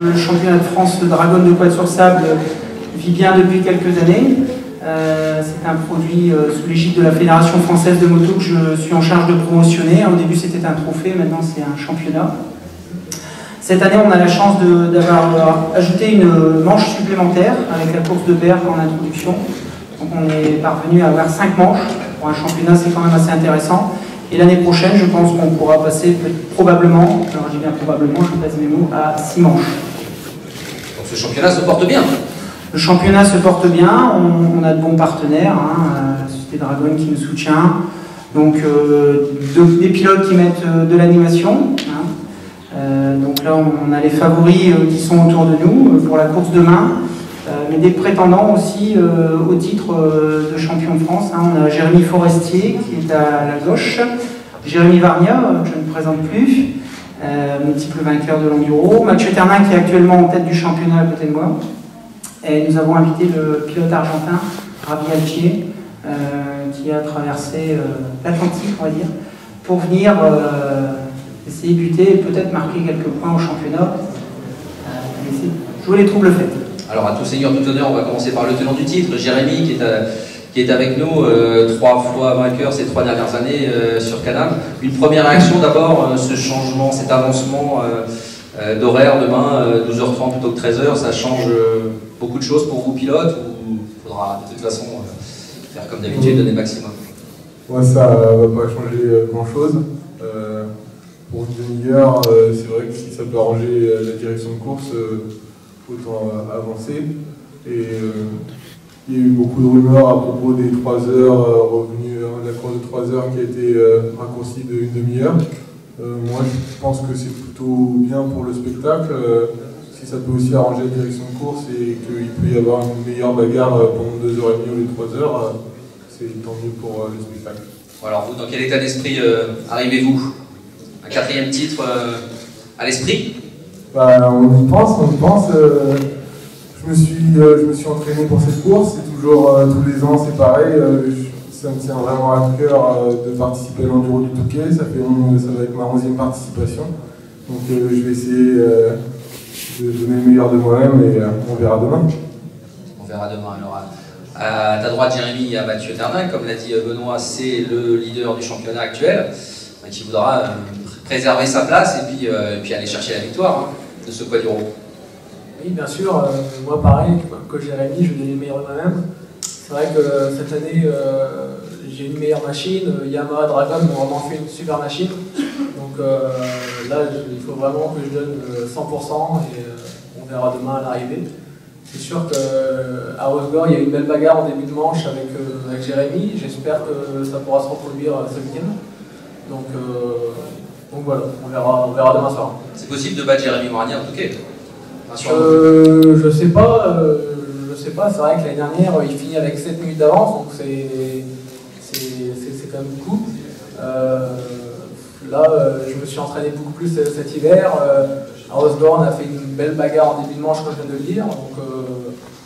Le championnat de France de Dragon de quad sur sable vit bien depuis quelques années. C'est un produit sous l'égide de la Fédération française de moto que je suis en charge de promotionner. Au début c'était un trophée, maintenant c'est un championnat. Cette année on a la chance d'avoir ajouté une manche supplémentaire avec la course de berge en introduction. Donc on est parvenu à avoir 5 manches. Pour un championnat c'est quand même assez intéressant. Et l'année prochaine je pense qu'on pourra passer probablement, alors j'ai bien probablement, je passe mes mots, à 6 manches. Donc ce championnat se porte bien. Le championnat se porte bien, on a de bons partenaires, la Société Dragon qui nous soutient, donc des pilotes qui mettent de l'animation. Donc là on a les favoris qui sont autour de nous pour la course demain, mais des prétendants aussi au titre de champion de France. On a Jérémy Forestier qui est à la gauche, Jérémy Varnia, que je ne présente plus, multiple vainqueur de l'enduro, Mathieu Ternin qui est actuellement en tête du championnat à côté de moi. Et nous avons invité le pilote argentin, Ravi Alchier, qui a traversé l'Atlantique, on va dire, pour venir essayer de lutter et peut-être marquer quelques points au championnat. Essayer de jouer les troubles faits. Alors à tout seigneur, tout honneur, on va commencer par le tenant du titre, Jérémy, qui est avec nous, 3 fois vainqueur ces 3 dernières années sur Canam. Une première réaction d'abord, ce changement, cet avancement d'horaire demain, 12h30 plutôt que 13h, ça change beaucoup de choses pour vous pilotes, ou il faudra de toute façon faire comme d'habitude, donner maximum? Moi ça va pas changer grand chose. Pour une demi-heure, c'est vrai que si ça peut arranger la direction de course, autant avancer. Et il y a eu beaucoup de rumeurs à propos des 3 heures, revenu de la course de 3 heures qui a été raccourcie d'une demi-heure. Moi je pense que c'est plutôt bien pour le spectacle. Si ça peut aussi arranger la direction de course et qu'il peut y avoir une meilleure bagarre pendant 2h30 ou les 3 heures, c'est tant mieux pour le spectacle. Alors vous, dans quel état d'esprit arrivez-vous? Un 4e titre à l'esprit? On y pense, je me suis entraîné pour cette course, c'est toujours tous les ans c'est pareil, ça me tient vraiment à cœur de participer à l'enduro du Touquet, ça va être ma 11e participation, donc je vais essayer de donner le meilleur de moi-même et on verra demain. On verra demain. Alors à ta droite Jérémy, il y a Mathieu Ternin, comme l'a dit Benoît, c'est le leader du championnat actuel, qui voudra préserver sa place et puis aller chercher la victoire de ce quaduro. Oui, bien sûr, moi pareil que Jérémy, je vais donner le meilleur de moi-même. C'est vrai que cette année, j'ai une meilleure machine, Yamaha Dragon m'ont vraiment fait une super machine. Donc là, il faut vraiment que je donne 100% et on verra demain à l'arrivée. C'est sûr qu'à Rosegor, il y a eu une belle bagarre en début de manche avec Jérémy. J'espère que ça pourra se reproduire ce week-end. Donc voilà, on verra demain soir. C'est possible de battre Jérémy Varnia en tout cas? Je sais pas, c'est vrai que l'année dernière il finit avec 7 minutes d'avance, donc c'est quand même beaucoup. Là, je me suis entraîné beaucoup plus cet hiver. À Rosegor, on a fait une belle bagarre en début de manche, comme je viens de le dire, donc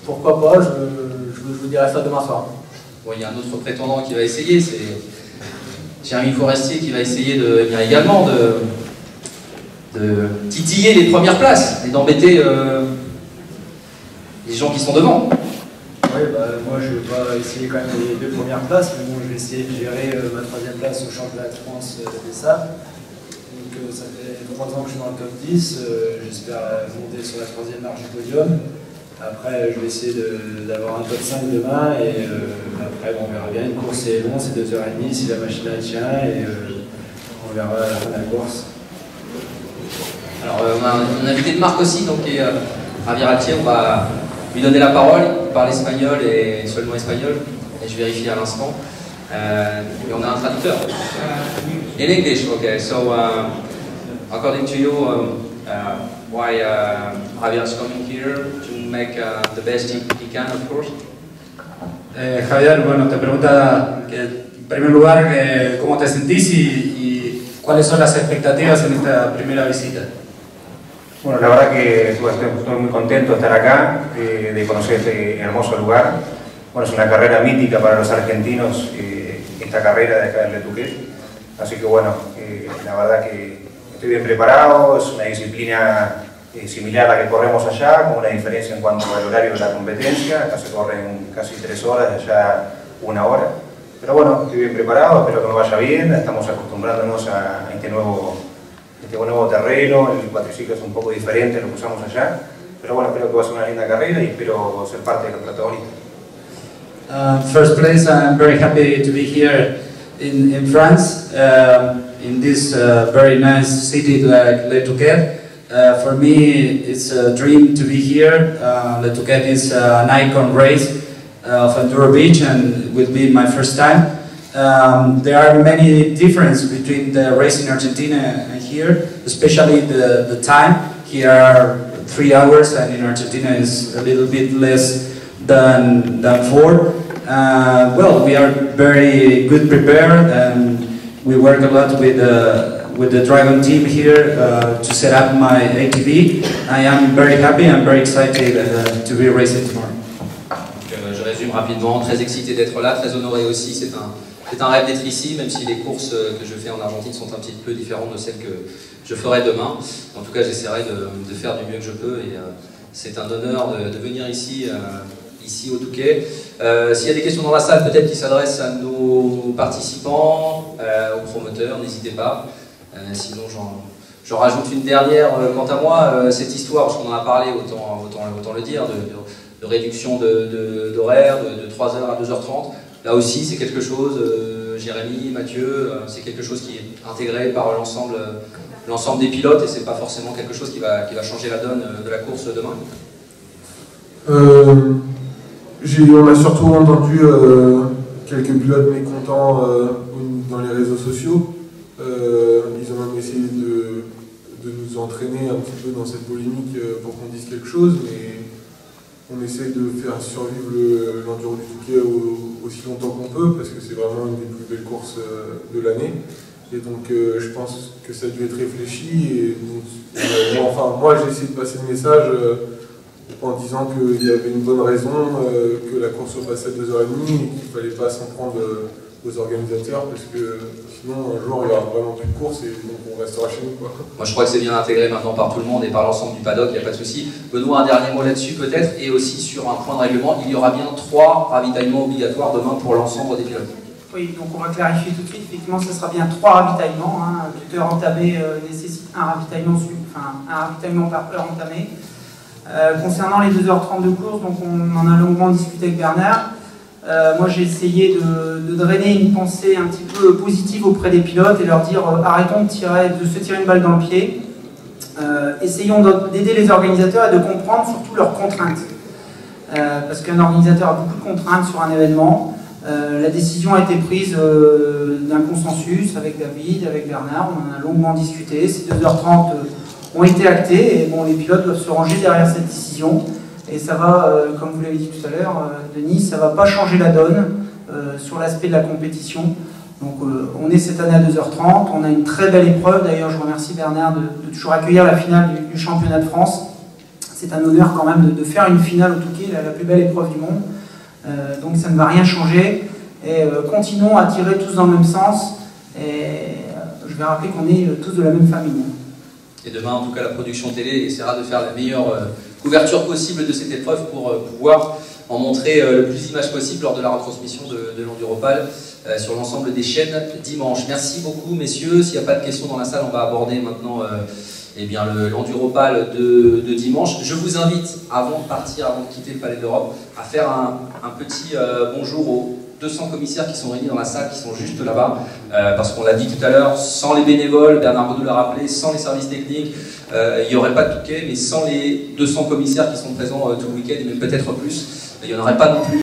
pourquoi pas, je vous dirai ça demain soir. Bon, il y a un autre prétendant qui va essayer, c'est Jérémy Forestier qui va essayer également de titiller les premières places et d'embêter les gens qui sont devant. Oui, moi je vais pas essayer quand même les 2 premières places, mais bon, je vais essayer de gérer ma 3e place au championnat de France des sables. Donc ça fait 3 ans que je suis dans le top 10, j'espère monter sur la 3e marche du podium. Après, je vais essayer d'avoir un top 5 demain et après, on verra bien. Une course c'est long, c'est 2h30 si la machine la tient et on verra à la fin de la course. Alors, on a un invité de marque aussi, donc qui est Javier Alchier. On va lui donner la parole. Il parle espagnol et seulement espagnol. Et je vérifie à l'instant. Et on a un traducteur. In English, okay. So, according to you, why Javier is coming here to make the best he can, of course? Javier, bueno, te pregunta en primer lugar cómo te sentís y cuáles son las expectativas en esta primera visita. Bueno, la verdad que estoy muy contento de estar acá, de conocer este hermoso lugar. Bueno, es una carrera mítica para los argentinos, esta carrera de acá del Le Touquet. Así que bueno, la verdad que estoy bien preparado, es una disciplina similar a la que corremos allá, con una diferencia en cuanto al horario de la competencia. Acá se corren casi 3 horas, allá 1 hora. Pero bueno, estoy bien preparado, espero que me vaya bien. Estamos acostumbrándonos a este nuevo terreno. El cuatriciclo es un poco diferente a lo que usamos allá. Pero bueno, espero que va a ser una linda carrera y espero ser parte de los protagonistas. First place, I'm very happy to be here in France, in this very nice city like Le Touquet. For me, it's a dream to be here. Le Touquet is an icon race of Enduro Beach and it will be my first time. There are many differences between the race in Argentina and here, especially the time. Here are 3 hours and in Argentina is a little bit less than 4. Well, we are very good prepared and we work a lot with the Dragon team here to set up my ATV. I am very happy and very excited to be racing tomorrow. Je résume rapidement, très excité d'être là, très honoré aussi. C'est un rêve d'être ici, même si les courses que je fais en Argentine sont un petit peu différentes de celles que je ferai demain. En tout cas, j'essaierai de faire du mieux que je peux et c'est un honneur de venir ici au Touquet. S'il y a des questions dans la salle, peut-être qui s'adressent à nos participants, aux promoteurs, n'hésitez pas. Sinon, j'en rajoute une dernière. Quant à moi, cette histoire, parce qu'on en a parlé, autant le dire, de réduction d'horaire de 3h à 2h30. Là aussi, c'est quelque chose, Jérémy, Mathieu, c'est quelque chose qui est intégré par l'ensemble des pilotes et c'est pas forcément quelque chose qui va changer la donne de la course demain. On a surtout entendu quelques pilotes mécontents dans les réseaux sociaux. Ils ont même essayé de nous entraîner un petit peu dans cette polémique pour qu'on dise quelque chose, mais on essaie de faire survivre l'Enduro du Touquet aussi longtemps qu'on peut, parce que c'est vraiment une des plus belles courses de l'année. Et donc je pense que ça a dû être réfléchi. Et donc, moi j'ai essayé de passer le message en disant qu'il y avait une bonne raison que la course se passait à 2h30 et qu'il ne fallait pas s'en prendre aux organisateurs parce que sinon un jour il y aura vraiment plus de course et donc on restera chez nous, quoi. Moi je crois que c'est bien intégré maintenant par tout le monde et par l'ensemble du paddock, il n'y a pas de souci. Benoît, un dernier mot là-dessus peut-être, et aussi sur un point de règlement, il y aura bien 3 ravitaillements obligatoires demain pour l'ensemble des pilotes. Oui, donc on va clarifier tout de suite, effectivement ce sera bien 3 ravitaillements, hein. Toute heure entamée nécessite un ravitaillement par heure entamée. Concernant les 2h30 de course, donc on en a longuement discuté avec Bernard. Moi j'ai essayé de drainer une pensée un petit peu positive auprès des pilotes et leur dire arrêtons de se tirer une balle dans le pied, essayons d'aider les organisateurs et de comprendre surtout leurs contraintes. Parce qu'un organisateur a beaucoup de contraintes sur un événement. La décision a été prise d'un consensus avec David, avec Bernard, on en a longuement discuté. Ces 2h30 ont été actés et bon, les pilotes doivent se ranger derrière cette décision. Et ça va, comme vous l'avez dit tout à l'heure, Denis, ça ne va pas changer la donne sur l'aspect de la compétition. Donc on est cette année à 2h30, on a une très belle épreuve. D'ailleurs, je remercie Bernard de toujours accueillir la finale du championnat de France. C'est un honneur quand même de faire une finale au Touquet, la plus belle épreuve du monde. Donc ça ne va rien changer. Et continuons à tirer tous dans le même sens. Et je vais rappeler qu'on est tous de la même famille. Et demain, en tout cas, la production télé essaiera de faire la meilleure couverture possible de cette épreuve pour pouvoir en montrer le plus d'images possible lors de la retransmission de l'Enduropal sur l'ensemble des chaînes dimanche. Merci beaucoup, messieurs. S'il n'y a pas de questions dans la salle, on va aborder maintenant l'Enduropal de dimanche. Je vous invite, avant de partir, avant de quitter le Palais de l'Europe, à faire un petit bonjour aux 200 commissaires qui sont réunis dans la salle, qui sont juste là-bas, parce qu'on l'a dit tout à l'heure, sans les bénévoles, Bernard Renaud l'a rappelé, sans les services techniques, il n'y aurait pas de Touquet, mais sans les 200 commissaires qui sont présents tout le week-end, et même peut-être plus, il n'y en aurait pas non plus.